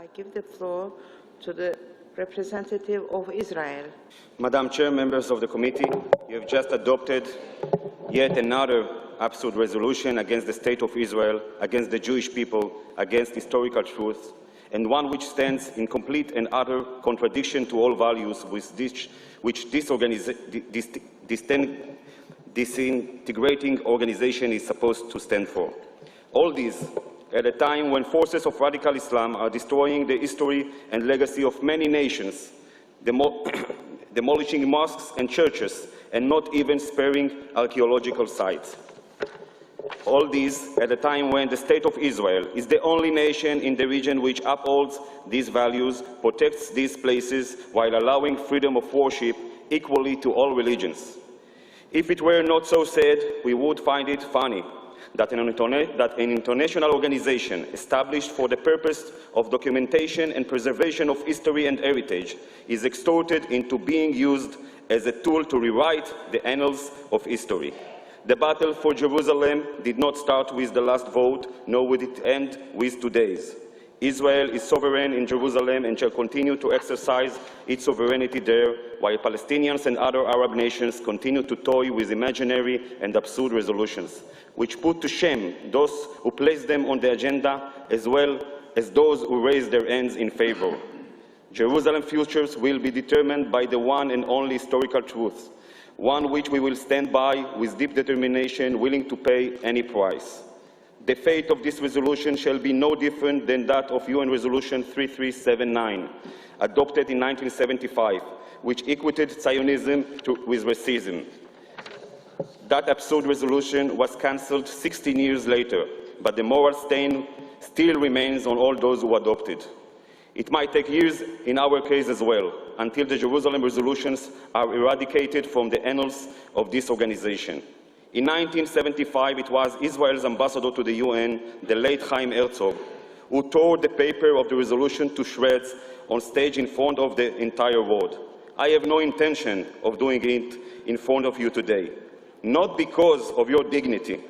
I give the floor to the representative of Israel. Madam Chair, members of the committee, you have just adopted yet another absurd resolution against the State of Israel, against the Jewish people, against historical truths, and one which stands in complete and utter contradiction to all values which this disintegrating organization is supposed to stand for. All these at a time when forces of radical Islam are destroying the history and legacy of many nations, demolishing mosques and churches, and not even sparing archaeological sites. All these at a time when the State of Israel is the only nation in the region which upholds these values, protects these places, while allowing freedom of worship equally to all religions. If it were not so sad, we would find it funny that an international organization established for the purpose of documentation and preservation of history and heritage is extorted into being used as a tool to rewrite the annals of history. The battle for Jerusalem did not start with the last vote, nor would it end with today's. Israel is sovereign in Jerusalem and shall continue to exercise its sovereignty there, while Palestinians and other Arab nations continue to toy with imaginary and absurd resolutions, which put to shame those who place them on the agenda, as well as those who raise their hands in favor. Jerusalem's futures will be determined by the one and only historical truth, one which we will stand by with deep determination, willing to pay any price. The fate of this resolution shall be no different than that of UN Resolution 3379, adopted in 1975, which equated Zionism with racism. That absurd resolution was cancelled 16 years later, but the moral stain still remains on all those who adopted. It might take years in our case as well, until the Jerusalem resolutions are eradicated from the annals of this organization. In 1975, it was Israel's ambassador to the UN, the late Chaim Herzog, who tore the paper of the resolution to shreds on stage in front of the entire world. I have no intention of doing it in front of you today, not because of your dignity,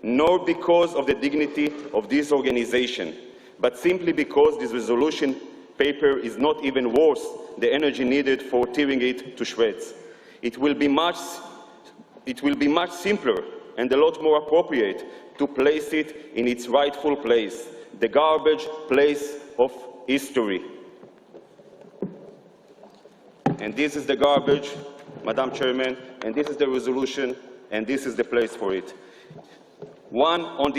nor because of the dignity of this organization, but simply because this resolution paper is not even worth the energy needed for tearing it to shreds. It will be much simpler and a lot more appropriate to place it in its rightful place, the garbage place of history. And this is the garbage, Madam Chairman, and this is the resolution, and this is the place for it. On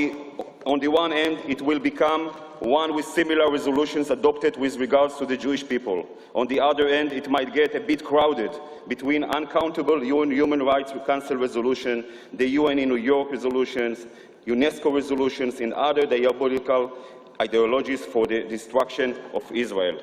the one hand, it will become one with similar resolutions adopted with regards to the Jewish people. On the other hand, it might get a bit crowded between uncountable UN Human Rights Council resolutions, the UN in New York resolutions, UNESCO resolutions, and other diabolical ideologies for the destruction of Israel,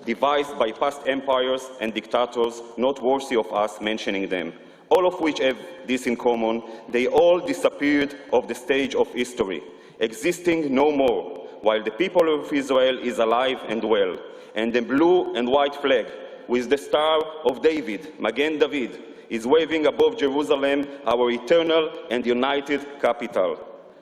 devised by past empires and dictators not worthy of us mentioning them. All of which have this in common: they all disappeared off the stage of history, existing no more, while the people of Israel is alive and well, and the blue and white flag with the Star of David, Magen David, is waving above Jerusalem, our eternal and united capital.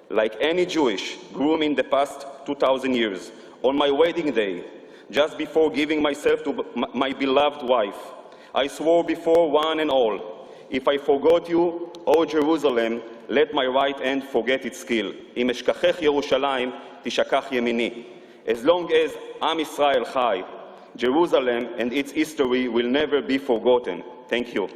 Like any Jewish groom in the past 2,000 years, on my wedding day, just before giving myself to my beloved wife, I swore before one and all, if I forgot you, O Jerusalem, let my right hand forget its skill. Im eshkachech Yerushalayim, tishakach yemini. As long as Am Yisrael chai, Jerusalem and its history will never be forgotten. Thank you.